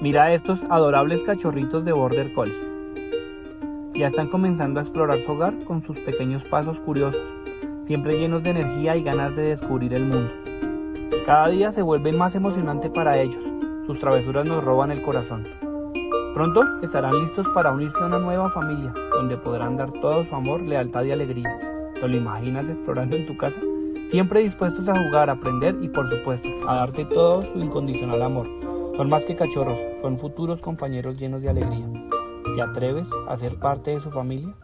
Mira a estos adorables cachorritos de Border Collie. Ya están comenzando a explorar su hogar con sus pequeños pasos curiosos, siempre llenos de energía y ganas de descubrir el mundo. Cada día se vuelve más emocionante para ellos. Sus travesuras nos roban el corazón. Pronto estarán listos para unirse a una nueva familia, donde podrán dar todo su amor, lealtad y alegría. ¿Te lo imaginas explorando en tu casa? Siempre dispuestos a jugar, a aprender y, por supuesto, a darte todo su incondicional amor. Son más que cachorros, son futuros compañeros llenos de alegría. ¿Te atreves a ser parte de su familia?